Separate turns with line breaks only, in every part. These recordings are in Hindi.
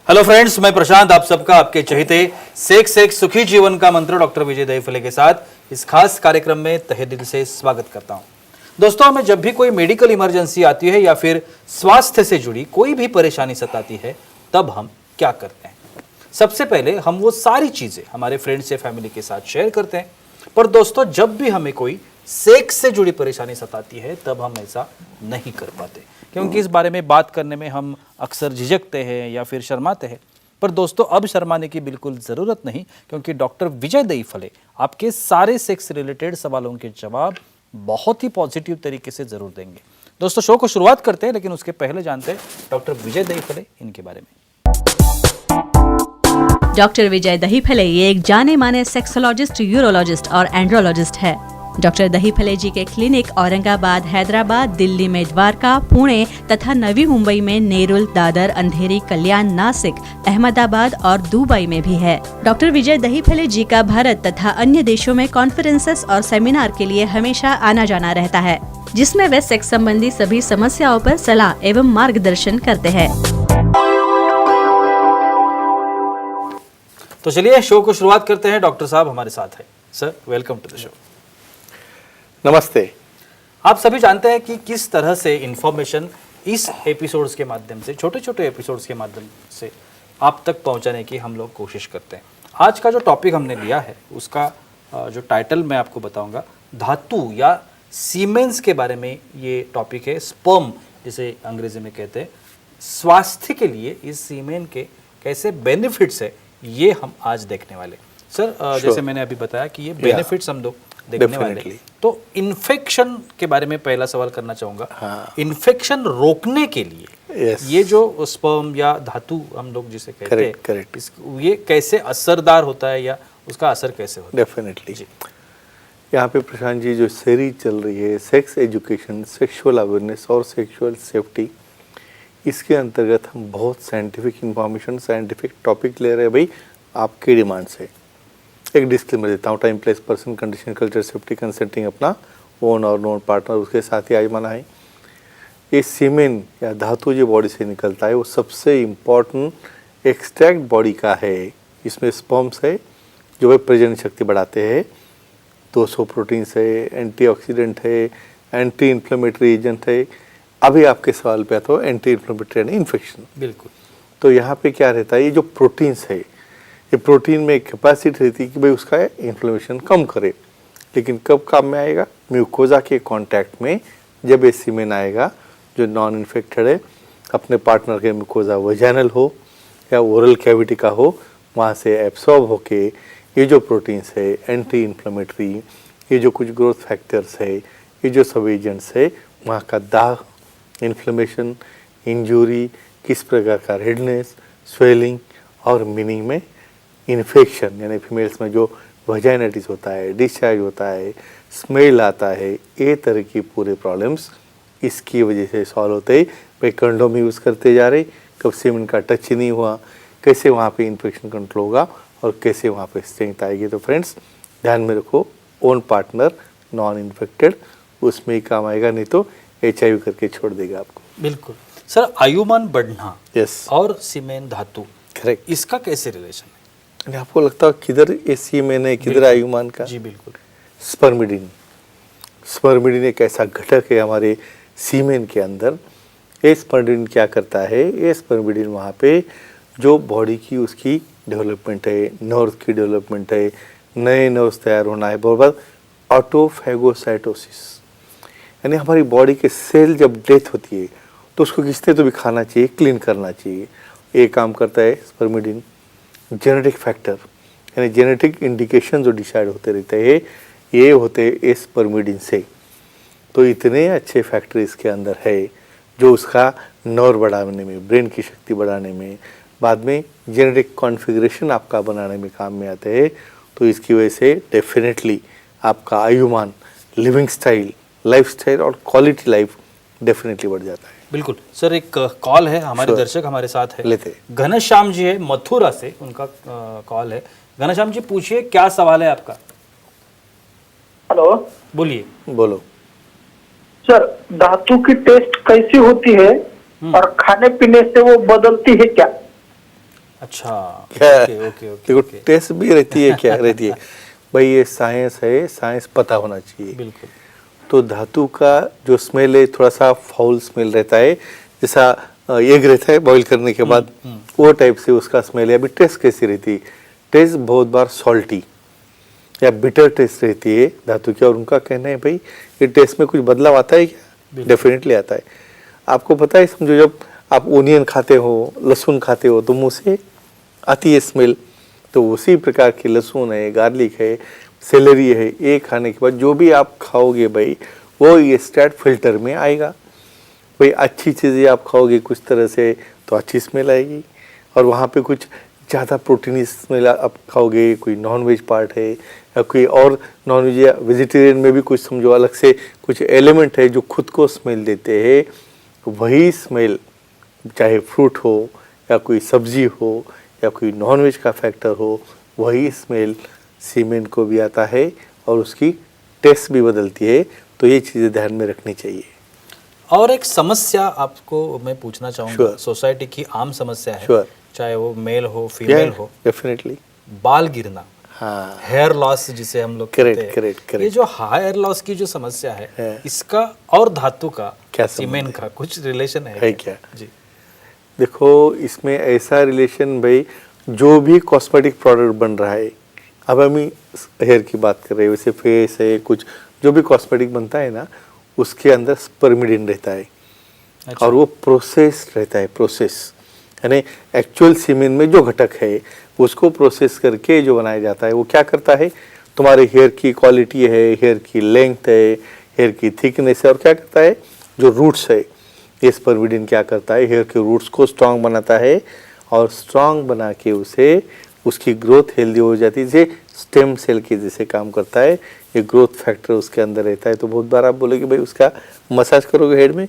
हेलो फ्रेंड्स, मैं प्रशांत आप सबका आपके चहेते सेक्स सुखी जीवन का मंत्र डॉक्टर विजय दहीफले के साथ इस खास कार्यक्रम में तहे दिल से स्वागत करता हूं। दोस्तों, हमें जब भी कोई मेडिकल इमरजेंसी आती है या फिर स्वास्थ्य से जुड़ी कोई भी परेशानी सताती है, तब हम क्या करते हैं? सबसे पहले हम वो सारी चीजें हमारे फ्रेंड्स या फैमिली के साथ शेयर करते हैं। पर दोस्तों, जब भी हमें कोई सेक्स से जुड़ी परेशानी सताती है, तब हम ऐसा नहीं कर पाते, क्योंकि इस बारे में बात करने में हम अक्सर झिझकते हैं या फिर शर्माते हैं। पर दोस्तों, अब शर्माने की बिल्कुल ज़रूरत नहीं, क्योंकि डॉक्टर विजय दहीफले आपके सारे सेक्स रिलेटेड सवालों के जवाब बहुत ही पॉजिटिव तरीके से ज़रूर देंगे। दोस्तों, शो को शुरुआत करते हैं, लेकिन उसके पहले जानते हैं डॉक्टर विजय दहीफले इनके बारे में।
डॉक्टर विजय दहीफले ये एक जाने माने सेक्सोलॉजिस्ट, यूरोलॉजिस्ट और एंड्रोलॉजिस्ट है। डॉक्टर दहीफले जी के क्लिनिक औरंगाबाद, हैदराबाद, दिल्ली में द्वारका, पुणे तथा नवी मुंबई में नेरुल, दादर, अंधेरी, कल्याण, नासिक, अहमदाबाद और दुबई में भी है। डॉक्टर विजय दहीफले जी का भारत तथा अन्य देशों में कॉन्फ्रेंसेस और सेमिनार के लिए हमेशा आना जाना रहता है, जिसमें वे सेक्स संबंधी सभी समस्याओं पर सलाह एवं मार्गदर्शन करते हैं।
तो चलिए शो को शुरुआत करते हैं। डॉक्टर साहब हमारे साथ है। Sir, welcome to the show.
नमस्ते।
आप सभी जानते हैं कि किस तरह से इंफॉर्मेशन इस एपिसोड्स के माध्यम से, छोटे छोटे एपिसोड्स के माध्यम से आप तक पहुंचाने की हम लोग कोशिश करते हैं। आज का जो टॉपिक हमने लिया है, उसका जो टाइटल मैं आपको बताऊंगा, धातु या सीमेंस के बारे में ये टॉपिक है। स्पर्म जिसे अंग्रेजी में कहते हैं। स्वास्थ्य के लिए इस सीमेन के कैसे बेनिफिट्स है, ये हम आज देखने वाले। सर, जैसे मैंने अभी बताया कि ये बेनिफिट्स हम लोग देखने वाले। तो इन्फेक्शन के बारे में पहला सवाल करना चाहूंगा। इन्फेक्शन रोकने के लिए ये जो स्पर्म या धातु हम लोग जिसे कहते हैं, ये कैसे असरदार होता है या उसका असर कैसे होता है?
डेफिनेटली। यहाँ पे प्रशांत जी, जो सीरीज चल रही है सेक्स एजुकेशन, सेक्सुअल अवेयरनेस और सेक्सुअल सेफ्टी, इसके अंतर्गत हम बहुत साइंटिफिक इंफॉर्मेशन, साइंटिफिक टॉपिक ले रहे हैं भाई आपकी डिमांड से। एक डिस्क्लेमर देता हूँ, time, place, person, condition, culture, safety, consulting अपना ओन और नॉन पार्टनर उसके साथ ही आजमाना है। ये सीमेन या धातु जो बॉडी से निकलता है, वो सबसे इम्पॉर्टेंट एक्सट्रैक्ट बॉडी का है। इसमें स्पर्म्स है जो भाई प्रजनन शक्ति बढ़ाते हैं, 200 प्रोटीन्स है, एंटीऑक्सीडेंट है, एंटी इन्फ्लेमेटरी एजेंट है। अभी आपके सवाल पे आता हो एंटी इन्फ्लेमेटरी यानी इन्फेक्शन।
बिल्कुल।
तो यहाँ पे क्या रहता है, ये जो प्रोटीन्स है, ये प्रोटीन में एक कैपेसिटी रहती है कि भाई उसका इन्फ्लेमेशन कम करे। लेकिन कब काम में आएगा? म्यूकोजा के कांटेक्ट में जब ये सीमेन आएगा जो नॉन इन्फेक्टेड है, अपने पार्टनर के म्यूकोजा वजाइनल हो या ओरल कैविटी का हो, वहाँ से एब्सॉर्ब होके ये जो प्रोटीन्स है, एंटी इन्फ्लेमेटरी, ये जो कुछ ग्रोथ फैक्टर्स है, ये जो सब एजेंट्स है, वहाँ का दाग, इन्फ्लेमेशन, इंजरी, किस प्रकार का रेडनेस, स्वेलिंग और मीनिंग में इन्फेक्शन, यानी फीमेल्स में जो वजाइनाइटिस होता है, डिस्चार्ज होता है, स्मेल आता है, ये तरह की पूरे प्रॉब्लम्स इसकी वजह से सॉल्व होते हैं। भाई कंडोम यूज़ करते जा रहे, कब सीमेन का टच ही नहीं हुआ, कैसे वहाँ पे इन्फेक्शन कंट्रोल होगा और कैसे वहाँ पे स्ट्रेंथ आएगी। तो फ्रेंड्स, ध्यान में रखो, ओन पार्टनर नॉन इन्फेक्टेड, उसमें ही काम आएगा, नहीं तो HIV करके छोड़ देगा आपको।
बिल्कुल। सर, आयुमान बढ़ना और सीमेन धातु,
करेक्ट,
इसका कैसे रिलेशन है?
आपको लगता है किधर ये सीमेन है, किधर आयुमान का?
जी बिल्कुल।
स्पर्मिडिन। स्पर्मिडिन एक ऐसा घटक है हमारे सीमेन के अंदर। ये स्पर्मिडिन क्या करता है? ये स्पर्मिडिन वहाँ पे जो बॉडी की उसकी डेवलपमेंट है, नर्व की डेवलपमेंट है, नए नर्व्स तैयार होना है, बहुत ऑटोफेगोसाइटोसिस, यानी हमारी बॉडी के सेल जब डेथ होती है तो उसको किसने तो भी खाना चाहिए, क्लीन करना चाहिए। ये काम करता है स्पर्मिडिन। जेनेटिक फैक्टर यानी जेनेटिक इंडिकेशन जो डिसाइड होते रहते हैं, ये होते हैं स्पर्मिडिन से। तो इतने अच्छे फैक्टर इसके अंदर है जो उसका नर्व बढ़ाने में, ब्रेन की शक्ति बढ़ाने में, बाद में जेनेटिक कॉन्फ़िगरेशन आपका बनाने में काम में आते हैं। तो इसकी वजह से डेफिनेटली आपका Ayushman, living style, life style और क्वालिटी लाइफ डेफिनेटली बढ़ जाता है।
बिल्कुल। सर, एक कॉल है, हमारे दर्शक हमारे साथ है,
लेते।
घनश्याम जी है, मथुरा से, उनका कॉल है। घनश्याम जी, पूछिए, क्या सवाल है आपका?
हेलो,
बोलिए। बोलो
सर। धातु की टेस्ट कैसी होती है और खाने पीने से वो बदलती है क्या?
अच्छा,
क्या
ओके ओके ओके
देखो
ओके,
टेस्ट भी रहती है, क्या रहती है भाई, ये साइंस है, साइंस पता होना चाहिए।
बिल्कुल
तो धातु का जो स्मेल है थोड़ा सा फाउल स्मेल रहता है, जैसा एग रहता है बॉईल करने के बाद, वो टाइप से उसका स्मेल है। अभी टेस्ट कैसी रहती है? टेस्ट बहुत बार सॉल्टी या बिटर टेस्ट रहती है धातु की, और उनका कहना है भाई ये टेस्ट में कुछ बदलाव आता है क्या? डेफिनेटली आता है। आपको पता है, समझो जब आप ओनियन खाते हो, लहसुन खाते हो, तो मुंह से आती है स्मेल। तो उसी प्रकार की लहसुन है, गार्लिक है, सेलरी है, ये खाने के बाद जो भी आप खाओगे भाई, वो ये स्टेट फिल्टर में आएगा। भाई अच्छी चीज़ें आप खाओगे कुछ तरह से तो अच्छी स्मेल आएगी, और वहाँ पे कुछ ज़्यादा प्रोटीन स्मेल आप खाओगे, कोई नॉन वेज पार्ट है या कोई और नॉन वेज या वेजिटेरियन में भी कुछ समझो अलग से कुछ एलिमेंट है जो खुद को स्मेल देते हैं, वही स्मेल चाहे फ्रूट हो या कोई सब्जी हो या कोई नॉन वेज का फैक्टर हो, वही स्मेल सीमेंट को भी आता है और उसकी टेस्ट भी बदलती है। तो ये चीज़ें ध्यान में रखनी चाहिए।
और एक समस्या आपको मैं पूछना चाहूंगा,
Sure.
सोसाइटी की आम समस्या है,
Sure.
चाहे वो मेल हो फीमेल हो,
डेफिनेटली।
बाल गिरना,
हाँ,
हेयर लॉस जिसे हम लोग
Correct,
कहते हैं।
correct, correct.
ये जो हेयर लॉस की जो समस्या है,
है।
इसका और धातु का,
क्या संबंध
सीमेंट का कुछ रिलेशन
है क्या?
जी
देखो इसमें ऐसा रिलेशन भाई, जो भी कॉस्मेटिक प्रोडक्ट बन रहा है, अब हम हेयर की बात कर रहे हैं, वैसे फेस है, कुछ जो भी कॉस्मेटिक बनता है ना, उसके अंदर स्पर्मिडिन रहता है।
अच्छा।
और वो प्रोसेस रहता है, प्रोसेस यानी एक्चुअल सीमेन में जो घटक है उसको प्रोसेस करके जो बनाया जाता है, वो क्या करता है, तुम्हारे हेयर की क्वालिटी है, हेयर की लेंथ है, हेयर की थिकनेस है, और क्या करता है, जो रूट्स है, ये स्पर्मिडिन क्या करता है, हेयर के रूट्स को स्ट्रांग बनाता है, और स्ट्रांग बना के उसे उसकी ग्रोथ हेल्दी हो जाती है, जैसे स्टेम सेल के जैसे काम करता है। ये ग्रोथ फैक्टर उसके अंदर रहता है। तो बहुत बार आप बोलोगे भाई उसका मसाज करोगे हेड में,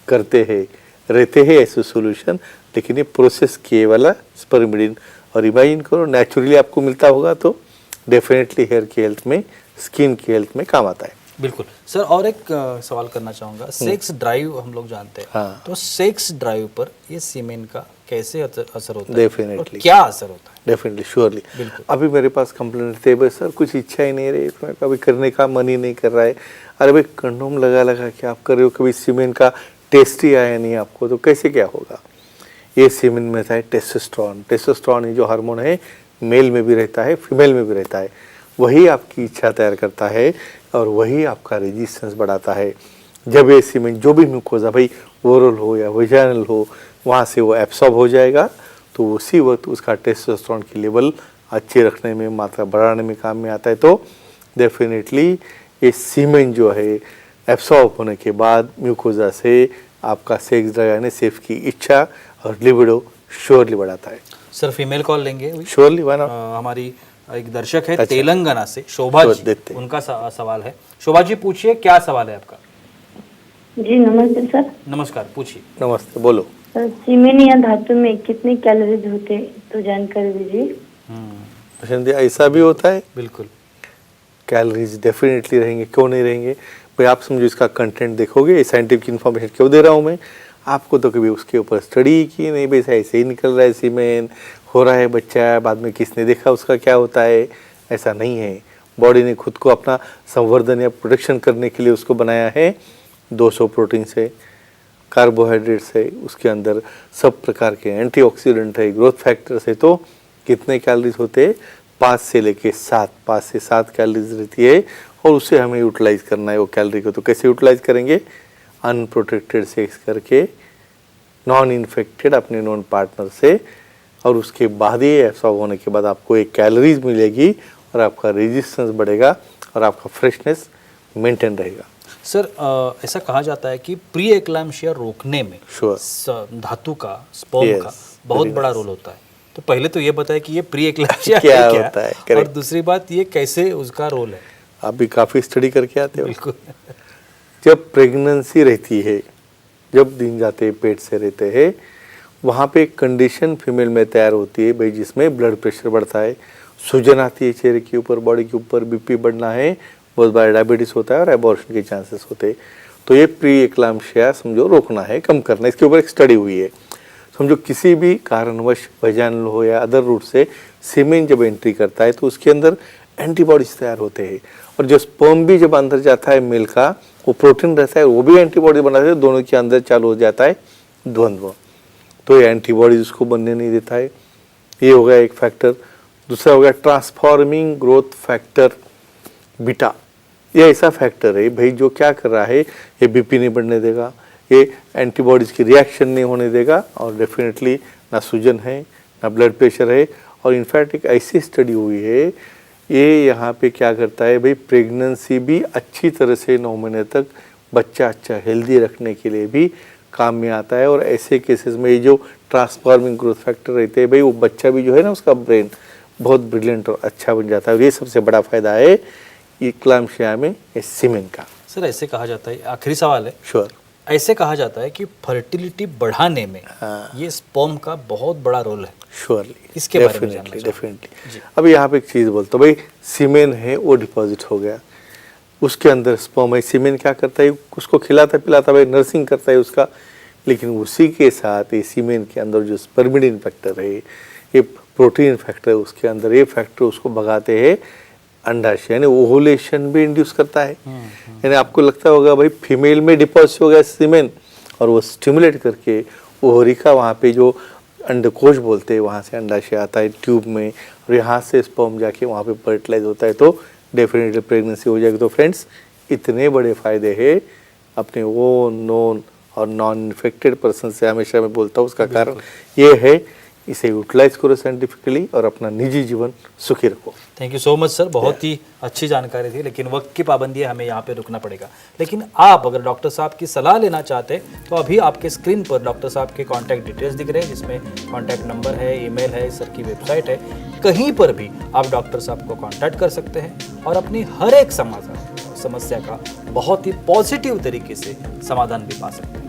करते हैं, रहते हैं ऐसे सॉल्यूशन, लेकिन ये प्रोसेस किए वाला स्पर्मिडिन, और इमेजिन करो नेचुरली आपको मिलता होगा तो डेफिनेटली हेयर की हेल्थ में, स्किन की हेल्थ में काम आता है।
बिल्कुल सर। और एक सवाल करना चाहूंगा, सेक्स ड्राइव हम लोग जानते हैं,
हाँ।
तो सेक्स ड्राइव पर ये सीमेंट का कैसे असर होता है?
Definitely.
और क्या असर होता है?
Definitely, surely.
बिल्कुल।
अभी मेरे पास कंप्लेंट थे, भाई सर कुछ इच्छा ही नहीं रही, मैं कभी करने का मन ही नहीं कर रहा है। अरे भाई कंडोम लगा लगा के आप कर रहे हो, कभी सीमेंट का टेस्ट ही आया नहीं आपको, तो कैसे क्या होगा? ये सीमेंट में रहता है टेस्टोस्टेरोन। टेस्टोस्टेरोन ये जो हार्मोन है, मेल में भी रहता है, फीमेल में भी रहता है। वही आपकी इच्छा तैयार करता है और वही आपका रेजिस्टेंस बढ़ाता है। जब ये सीमेंट जो भी म्यूकोजा, भाई ओरल हो या वेजाइनल हो, वहाँ से वो एब्सॉर्ब हो जाएगा, तो उसी वक्त उसका टेस्टोस्टेरोन की लेवल अच्छे रखने में, मात्रा बढ़ाने में काम में आता है। तो डेफिनेटली ये सीमेंट जो है एब्सॉर्ब होने के बाद म्यूकोजा से आपका सेक्स ड्राइव यानी सेक्स की इच्छा और लिबिडो श्योरली बढ़ाता है।
सर फीमेल कॉल लेंगे अभी?
Surely, why not?
हमारी एक दर्शक है
अच्छा।
तेलंगाना से, शोभा
तो
जी,
देते हैं।
उनका सवाल है। शोभा जी पूछिए, क्या सवाल है आपका?
जी नमस्ते सर।
नमस्कार, पूछिए।
नमस्ते, बोलो।
सर सीमेंट या धातु में कितने कैलोरीज होते तो जानकारी दीजिए।
प्रशांत, ऐसा भी होता है,
बिल्कुल।
कैलोरीज डेफिनेटली रहेंगे, क्यों नहीं रहेंगे भाई? आप समझो इसका कंटेंट देखोगे, साइंटिफिक इन्फॉर्मेशन क्यों दे रहा हूँ मैं आपको, तो कभी उसके ऊपर स्टडी की नहीं, भाई ऐसे ही निकल रहा है, सीमेंट हो रहा है बच्चा, बाद में किसने देखा उसका क्या होता है, ऐसा नहीं है। बॉडी ने खुद को अपना संवर्धन या प्रोटेक्शन करने के लिए उसको बनाया है। 200 प्रोटीन से, कार्बोहाइड्रेट्स है, उसके अंदर सब प्रकार के एंटीऑक्सीडेंट है, ग्रोथ फैक्टर्स है। तो कितने कैलोरीज होते हैं? 5 से 7 कैलोरीज रहती है, और उसे हमें यूटिलाइज करना है वो कैलोरी को। तो कैसे यूटिलाइज करेंगे? अनप्रोटेक्टेड सेक्स करके, नॉन इन्फेक्टेड अपने नॉन पार्टनर से, और उसके बाद ही एब्सॉर्ब होने के बाद आपको एक कैलोरीज मिलेगी और आपका रेजिस्टेंस बढ़ेगा और आपका फ्रेशनेस मेंटेन रहेगा।
सर ऐसा कहा जाता है कि प्री एक्लैम्शिया रोकने में
Sure.
धातु का, स्पर्म
Yes,
का बहुत
very
बड़ा
nice.
रोल होता है। तो पहले तो ये बताएं कि ये प्री एक्लैम्शिया
क्या
है क्या
होता है?
और
Correct.
दूसरी बात ये कैसे उसका रोल है?
आप भी काफ़ी स्टडी करके आते हो।
बिल्कुल।
जब प्रेगनेंसी रहती है, जब दिन जाते पेट से रहते हैं, वहाँ पे एक कंडीशन फीमेल में तैयार होती है भाई, जिसमें ब्लड प्रेशर बढ़ता है, सूजन आती है चेहरे के ऊपर, बॉडी के ऊपर, बीपी बढ़ना है, बहुत बार डायबिटीज होता है और एबॉर्शन के चांसेस होते हैं। तो ये प्री एक्लैम्शिया समझो रोकना है, कम करना है, इसके ऊपर एक स्टडी हुई है। समझो किसी भी कारणवश वजाइनल हो या अदर रूट से सीमेन जब एंट्री करता है तो उसके अंदर एंटीबॉडीज तैयार होते हैं, और जो स्पर्म भी जब अंदर जाता है मेल का, वो प्रोटीन रहता है, वो भी एंटीबॉडी बनाते हैं, दोनों के अंदर चालू हो जाता है द्वंद्व। तो ये एंटीबॉडीज उसको बनने नहीं देता है। ये हो गया एक फैक्टर। दूसरा हो गया ट्रांसफॉर्मिंग ग्रोथ फैक्टर बीटा। ये ऐसा फैक्टर है भाई जो क्या कर रहा है, ये बीपी नहीं बढ़ने देगा, ये एंटीबॉडीज की रिएक्शन नहीं होने देगा, और डेफिनेटली ना सूजन है ना ब्लड प्रेशर है। और इनफैक्ट एक ऐसी स्टडी हुई है, ये यहाँ पे क्या करता है भाई, प्रेगनेंसी भी अच्छी तरह से 9 महीने तक बच्चा अच्छा हेल्दी रखने के लिए भी काम में आता है। और ऐसे केसेस में ये जो ट्रांसफॉर्मिंग ग्रोथ फैक्टर रहते हैं भाई, वो बच्चा भी जो है ना, उसका ब्रेन बहुत ब्रिलियंट और अच्छा बन जाता है। और ये सबसे बड़ा फायदा है इक्लाम्शिया में सीमेन का।
सर ऐसे कहा जाता है, आखिरी सवाल है,
श्योर,
ऐसे कहा जाता है कि फर्टिलिटी बढ़ाने में ये स्पर्म का बहुत बड़ा रोल है।
श्योरली,
इसके बारे में जानना
डेफिनेटली। अब यहाँ पे एक चीज़ बोलता हूँ भाई, सीमेन है वो डिपॉजिट हो गया, उसके अंदर स्पर्म है। सीमेन क्या करता है, उसको खिलाता पिलाता भाई, नर्सिंग करता है उसका, लेकिन उसी के साथ ये सीमेन के अंदर जो स्पर्मिडिन फैक्टर है, ये प्रोटीन फैक्टर है उसके अंदर, ये फैक्टर उसको भगाते हैं अंडाशय, यानी ओवुलेशन भी इंड्यूस करता है। यानी आपको लगता होगा भाई फीमेल में डिपॉजिट हो गया सीमेन, और वो स्टिमुलेट करके ओवरी का वहाँ पे जो अंडकोश बोलते हैं, वहाँ से अंडाशय आता है ट्यूब में, और यहाँ से स्पर्म जाके वहाँ पे फर्टिलाइज होता है, तो डेफिनेटली प्रेगनेंसी हो जाएगी। तो फ्रेंड्स, इतने बड़े फायदे हैं अपने वो नोन और नॉन इन्फेक्टेड पर्सन से, हमेशा मैं बोलता हूँ उसका कारण ये है, इसे यूटिलाइज करो साइंटिफिकली और अपना निजी जीवन सुखी रखो।
Thank you so much sir, बहुत ही अच्छी जानकारी थी, लेकिन वक्त की पाबंदी है, हमें यहाँ पे रुकना पड़ेगा। लेकिन आप अगर डॉक्टर साहब की सलाह लेना चाहते हैं तो अभी आपके स्क्रीन पर डॉक्टर साहब के कॉन्टैक्ट डिटेल्स दिख रहे हैं, जिसमें कॉन्टैक्ट नंबर है, ईमेल है, सर की वेबसाइट है। कहीं पर भी आप डॉक्टर साहब को कॉन्टैक्ट कर सकते हैं और अपनी हर एक समस्या का बहुत ही पॉजिटिव तरीके से समाधान भी पा सकते हैं।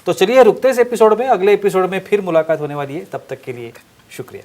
तो चलिए रुकते इस एपिसोड में, अगले एपिसोड में फिर मुलाकात होने वाली है, तब तक के लिए शुक्रिया।